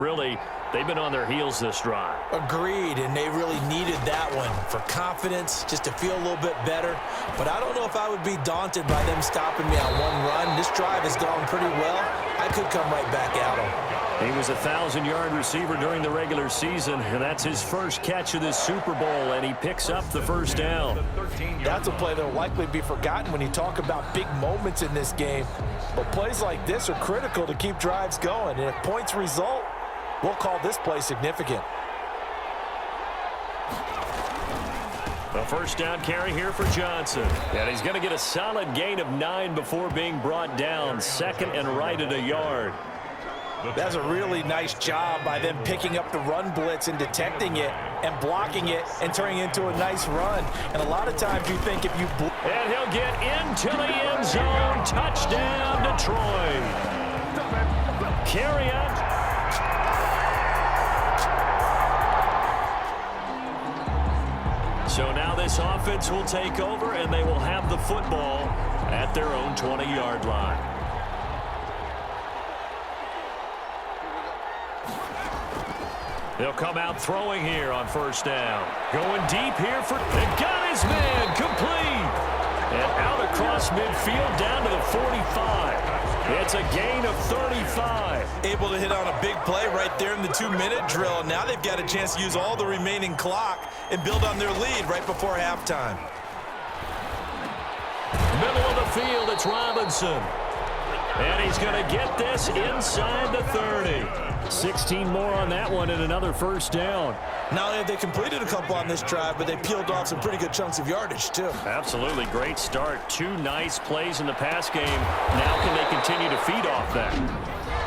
Really, they've been on their heels this drive. Agreed, and they really needed that one for confidence, just to feel a little bit better. But I don't know if I would be daunted by them stopping me on one run. This drive has gone pretty well. I could come right back at them. He was a 1,000-yard receiver during the regular season, and that's his first catch of this Super Bowl, and he picks up the first down. That's a play that will likely be forgotten when you talk about big moments in this game. But plays like this are critical to keep drives going, and if points result, we'll call this play significant. A first down carry here for Johnson. And he's going to get a solid gain of 9 before being brought down. Second and right at a yard. That's a really nice job by them picking up the run blitz and detecting it and blocking it and turning it into a nice run. And a lot of times you think if you... And he'll get into the end zone. Touchdown, Detroit. Carry out. So now this offense will take over, and they will have the football at their own 20-yard line. They'll come out throwing here on first down. Going deep here for... They got his man complete. And out across midfield down to the 45. It's a gain of 35. Able to hit on a big play right there in the 2-minute drill. Now they've got a chance to use all the remaining clock and build on their lead right before halftime. Middle of the field, it's Robinson. And he's going to get this inside the 30. 16 more on that one and another first down. Not only have they completed a couple on this drive, but they peeled off some pretty good chunks of yardage, too. Absolutely. Great start. 2 nice plays in the pass game. Now can they continue to feed off that?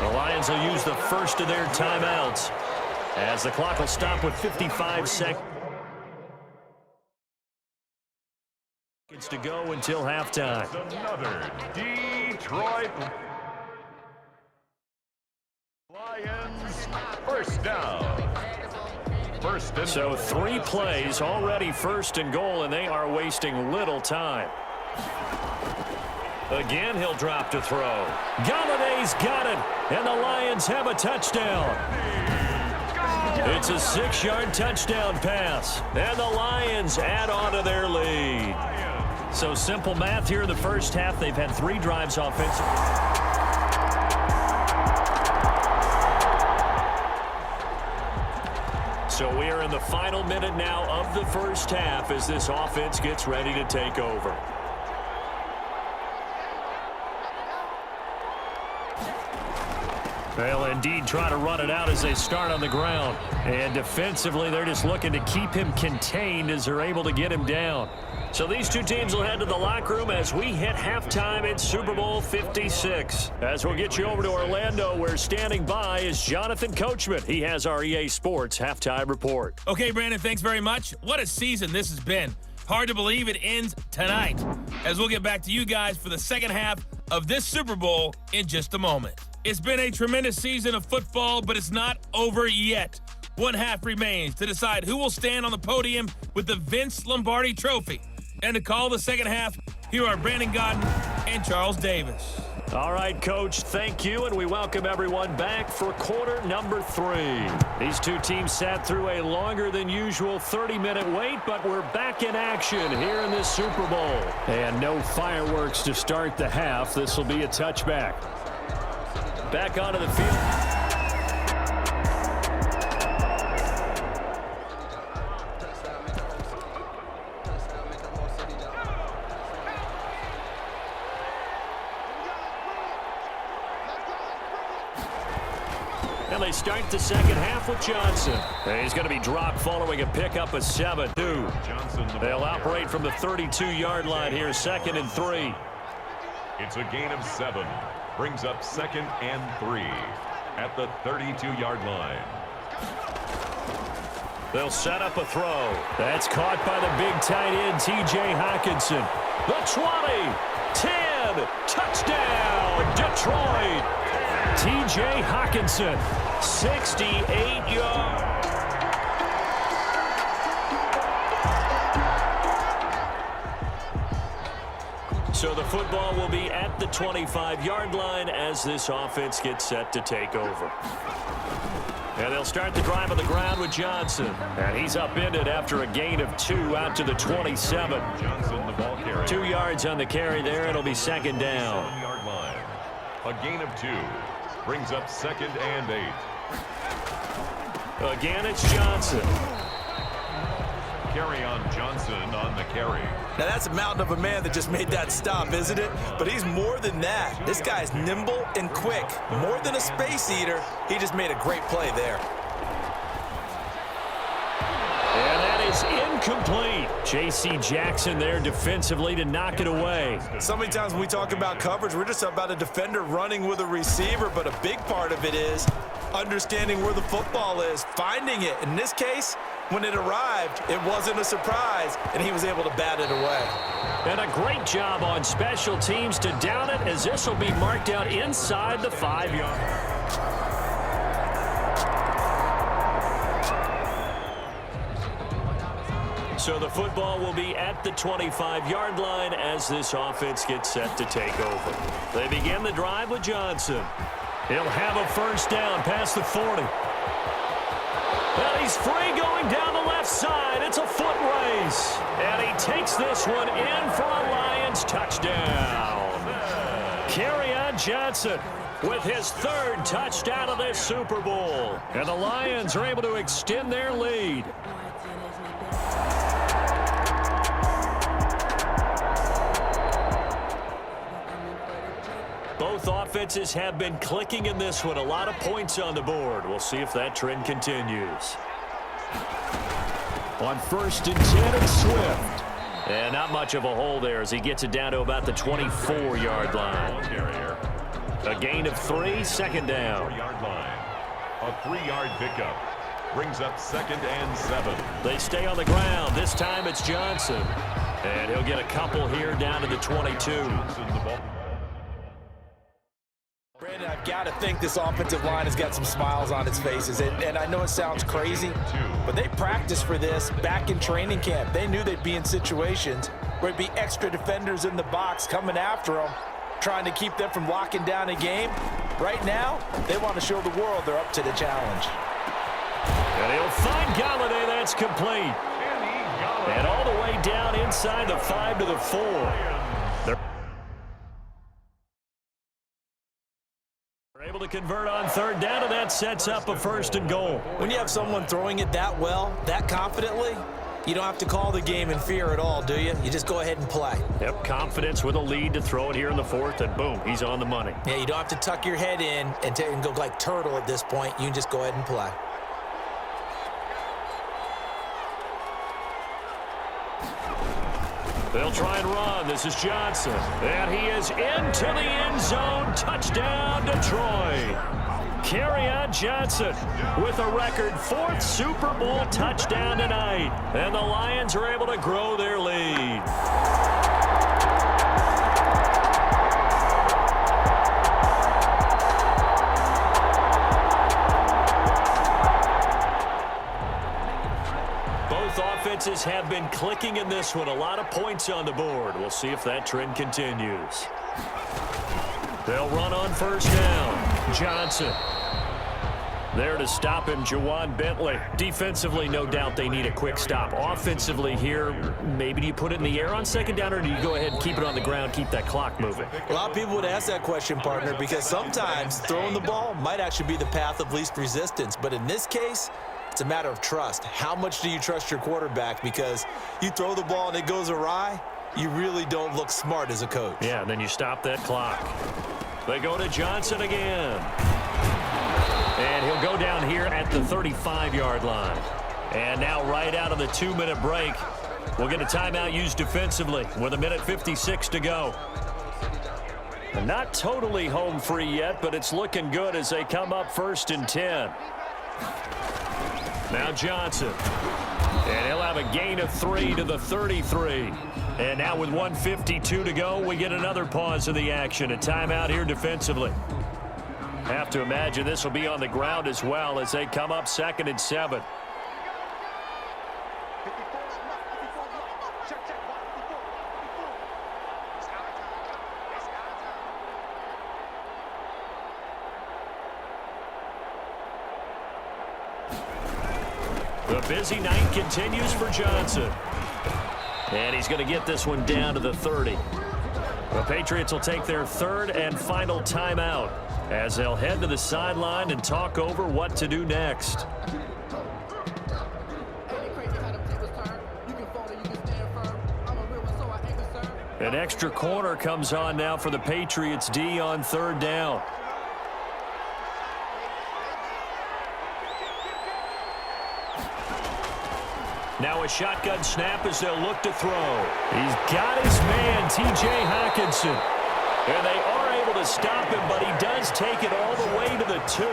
The Lions will use the first of their timeouts as the clock will stop with 55 seconds to go until halftime. Another Detroit Lions first down. So 3 plays already first and goal, and they are wasting little time. Again, he'll drop to throw. Galladay's got it, and the Lions have a touchdown. It's a 6-yard touchdown pass, and the Lions add on to their lead. So simple math here in the first half. They've had 3 drives offensively. So we are in the final minute now of the first half as this offense gets ready to take over. They'll indeed try to run it out as they start on the ground. And defensively, they're just looking to keep him contained as they're able to get him down. So these two teams will head to the locker room as we hit halftime in Super Bowl 56. As we'll get you over to Orlando, where standing by is Jonathan Coachman. He has our EA Sports halftime report. Okay, Brandon, thanks very much. What a season this has been. Hard to believe it ends tonight, as we'll get back to you guys for the second half of this Super Bowl in just a moment. It's been a tremendous season of football, but it's not over yet. One half remains to decide who will stand on the podium with the Vince Lombardi Trophy. And to call the second half, here are Brandon Godden and Charles Davis. All right, Coach, thank you, and we welcome everyone back for quarter number 3. These two teams sat through a longer than usual 30-minute wait, but we're back in action here in this Super Bowl. And no fireworks to start the half. This will be a touchback. Back onto the field. And they start the second half with Johnson. And he's going to be dropped following a pickup of 7-2. They'll operate from the 32-yard line here, 2nd and 3. It's a gain of 7. Brings up 2nd and 3 at the 32-yard line. They'll set up a throw. That's caught by the big tight end, T.J. Hockenson. The 20, 10, touchdown, Detroit. T.J. Hockenson, 68 yards. So the football will be at the 25-yard line as this offense gets set to take over. And they'll start the drive on the ground with Johnson. And he's upended after a gain of 2 out to the 27. Johnson, the ball carrier. 2 yards on the carry there. It'll be second down. 7-yard line. A gain of 2 brings up 2nd and 8. Again, it's Johnson. Carry on Johnson on the carry. Now, that's a mountain of a man that just made that stop, isn't it? But he's more than that. This guy's nimble and quick. More than a space eater, he just made a great play there. And that is incomplete. J.C. Jackson there defensively to knock it away. So many times when we talk about coverage, we're just about a defender running with a receiver, but a big part of it is understanding where the football is, finding it. In this case, when it arrived, it wasn't a surprise, and he was able to bat it away. And a great job on special teams to down it, as this will be marked out inside the 5-yard. So the football will be at the 25-yard line as this offense gets set to take over. They begin the drive with Johnson. He'll have a first down past the 40. And he's free going down the left side. It's a foot race. And he takes this one in for a Lions touchdown. Kerryon Johnson with his 3rd touchdown of this Super Bowl. And the Lions are able to extend their lead. Both offenses have been clicking in this one. A lot of points on the board. We'll see if that trend continues. On 1st and 10, it's Swift. And not much of a hole there as he gets it down to about the 24-yard line. A gain of 3, second down. 4-yard line. A 3-yard pickup brings up 2nd and 7. They stay on the ground. This time it's Johnson. And he'll get a couple here down to the 22. Johnson, the ball. Brandon, I've got to think this offensive line has got some smiles on its faces. And I know it sounds crazy, but they practiced for this back in training camp. They knew they'd be in situations where it'd be extra defenders in the box coming after them, trying to keep them from locking down a game. Right now, they want to show the world they're up to the challenge. And he'll find Galladay. That's complete. And all the way down inside the 5 to the 4. They're able to convert on 3rd down, and that sets up a 1st and goal. When you have someone throwing it that well, that confidently, you don't have to call the game in fear at all, do you? You just go ahead and play. Yep, confidence with a lead to throw it here in the 4th, and boom, he's on the money. Yeah, you don't have to tuck your head in and go like turtle at this point. You can just go ahead and play. They'll try and run. This is Johnson. And he is into the end zone. Touchdown, Detroit. Kerryon Johnson with a record 4th Super Bowl touchdown tonight. And the Lions are able to grow their lead. Offenses have been clicking in this one. A lot of points on the board. We'll see if that trend continues. They'll run on 1st down. Johnson. There to stop him, Juwan Bentley. Defensively, no doubt they need a quick stop. Offensively here, maybe do you put it in the air on 2nd down, or do you go ahead and keep it on the ground, keep that clock moving? A lot of people would ask that question, partner, because sometimes throwing the ball might actually be the path of least resistance. But in this case, it's a matter of trust. How much do you trust your quarterback? Because you throw the ball and it goes awry, you really don't look smart as a coach. Yeah, and then you stop that clock. They go to Johnson again. And he'll go down here at the 35-yard line. And now right out of the 2-minute break, we'll get a timeout used defensively with 1:56 to go. And not totally home free yet, but it's looking good as they come up 1st and 10. Now Johnson. And he'll have a gain of 3 to the 33. And now with 1:52 to go, we get another pause of the action. A timeout here defensively. Have to imagine this will be on the ground as well as they come up 2nd and 7. The busy night continues for Johnson. And he's going to get this one down to the 30. The Patriots will take their third and final timeout as they'll head to the sideline and talk over what to do next. An extra corner comes on now for the Patriots D on third down. Now a shotgun snap as they'll look to throw. He's got his man, T.J. Hockenson. And they are able to stop him, but he does take it all the way to the 2.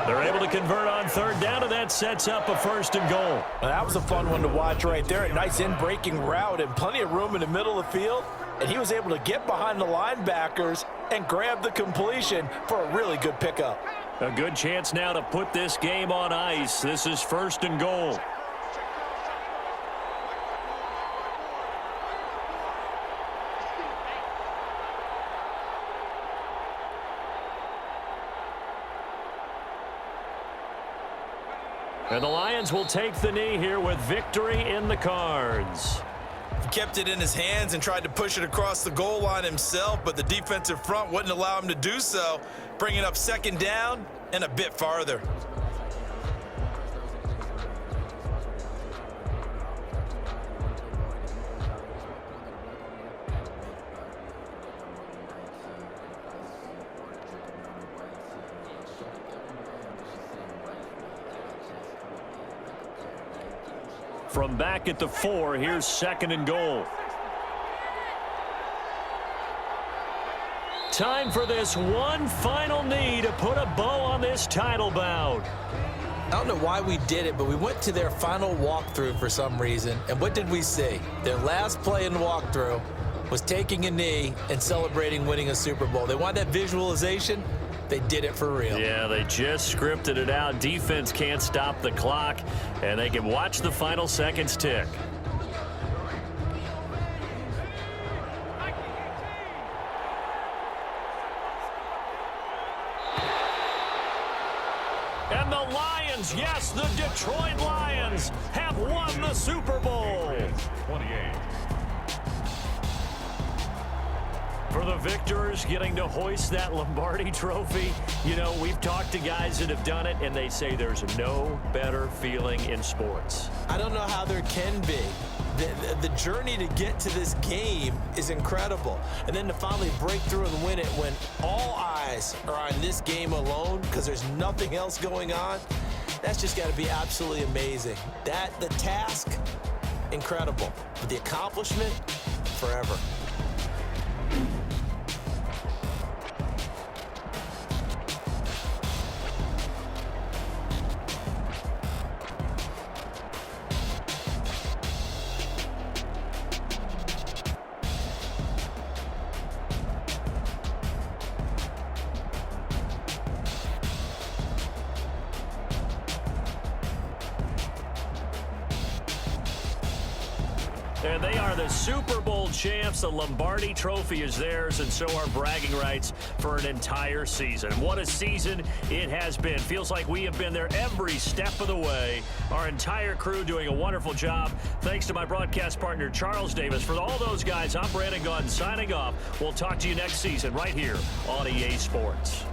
They're able to convert on third down, and that sets up a first and goal. Well, that was a fun one to watch right there. A nice in-breaking route and plenty of room in the middle of the field. And he was able to get behind the linebackers and grab the completion for a really good pickup. A good chance now to put this game on ice. This is first and goal. And the Lions will take the knee here with victory in the cards. He kept it in his hands and tried to push it across the goal line himself, but the defensive front wouldn't allow him to do so, bringing up second down and a bit farther. From back at the 4, here's second and goal. Time for this one final knee to put a bow on this title bout. I don't know why we did it, but we went to their final walkthrough for some reason. And what did we see? Their last play in walkthrough was taking a knee and celebrating winning a Super Bowl. They want that visualization. They did it for real. Yeah, they just scripted it out. Defense can't stop the clock, and they can watch the final seconds tick. And the Lions, yes, the Detroit Lions have won the Super Bowl. 28. For the victors, getting to hoist that Lombardi trophy, you know, we've talked to guys that have done it, and they say there's no better feeling in sports. I don't know how there can be. The journey to get to this game is incredible. And then to finally break through and win it when all eyes are on this game alone because there's nothing else going on, that's just got to be absolutely amazing. The task, incredible. But the accomplishment, forever. And they are the Super Bowl champs. The Lombardi trophy is theirs, and so are bragging rights for an entire season. What a season it has been. Feels like we have been there every step of the way. Our entire crew doing a wonderful job. Thanks to my broadcast partner, Charles Davis. For all those guys, I'm Brandon Gaudin signing off. We'll talk to you next season right here on EA Sports.